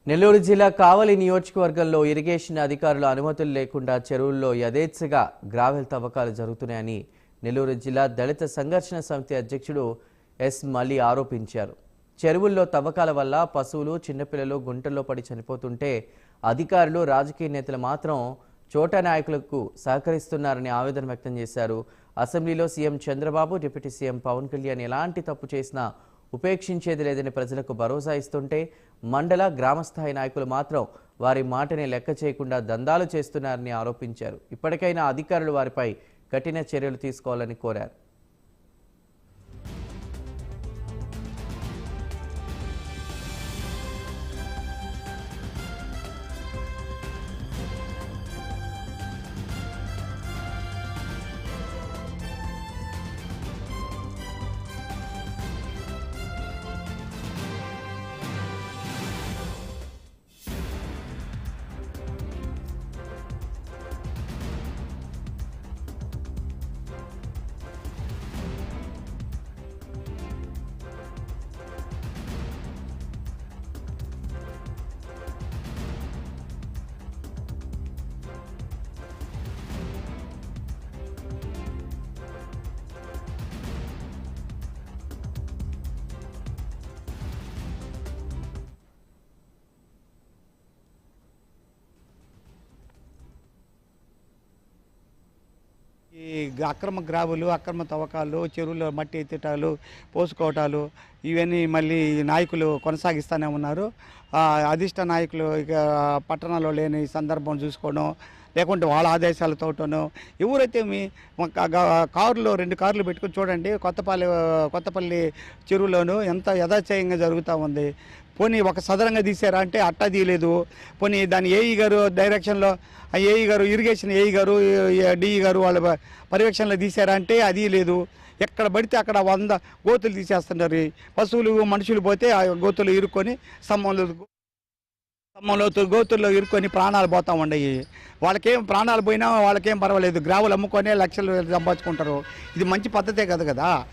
నెల్లూరు జిల్లా కావలి నియోజకవర్గంలో ఇరిగేషన్ అధికారుల అనుమతులు లేకుండా చెరువుల్లో యథేచ్ఛగా గ్రావెల్ తవ్వకాలు జరుగుతున్నాయని నెల్లూరు జిల్లా దళిత సంఘర్షణ సమితి అధ్యక్షుడు ఎస్ మలి ఆరోపించారు. చెరువుల్లో తవ్వకాల వల్ల పశువులు, చిన్నపిల్లలు గుంటల్లో పడి చనిపోతుంటే అధికారులు, రాజకీయ నేతలు మాత్రం చోటా నాయకులకు సహకరిస్తున్నారని ఆవేదన వ్యక్తం చేశారు. అసెంబ్లీలో CM Chandrababu, deputy CM Pawan Kalyan ఎలాంటి తప్పు చేసినా ఉపేక్షించేది లేదని ప్రజలకు భరోసా ఇస్తుంటే మండల, గ్రామస్థాయి నాయకులు మాత్రం వారి మాటని లెక్క చేయకుండా దందాలు చేస్తున్నారని ఆరోపించారు. ఇప్పటికైనా అధికారులు వారిపై కఠిన చర్యలు తీసుకోవాలని కోరారు. ఈ అక్రమ గ్రావులు, అక్రమ తవ్వకాలు, చెరువుల్లో మట్టి ఎత్తటాలు, పోసుకోవటాలు ఇవన్నీ మళ్ళీ నాయకులు కొనసాగిస్తూనే ఉన్నారు. అధిష్ట నాయకులు ఇక పట్టణాల్లో లేని సందర్భం చూసుకోవడం, లేకుంటే వాళ్ళ ఆదేశాలతోటను ఎవరైతే కారులో 2 కార్లు పెట్టుకుని చూడండి, కొత్తపల్లి చెరువులోనూ ఎంత యథాచయంగా జరుగుతూ ఉంది. పోనీ ఒక సదరంగా తీసారా అంటే అట్టా తీయలేదు. పోనీ దాని ఏఈ గారు డైరెక్షన్లో, ఏఈ గారు, ఇరిగేషన్ ఏఈ గారు, డిఈ గారు వాళ్ళ పర్యవేక్షణలో తీసారా అంటే అది లేదు. ఎక్కడ పడితే అక్కడ 100 గోతులు తీసేస్తున్నారు. పశువులు, మనుషులు పోతే ఆ గోతులు ఇరుక్కొని స్తంభంలో గోతుల్లో ఇరుక్కొని ప్రాణాలు పోతూ ఉండయి. వాళ్ళకేం ప్రాణాలు పోయినా వాళ్ళకేం పర్వాలేదు, గ్రావులు అమ్ముకొని లక్షలు సంపాదించుకుంటారు. ఇది మంచి పద్ధతే కదా.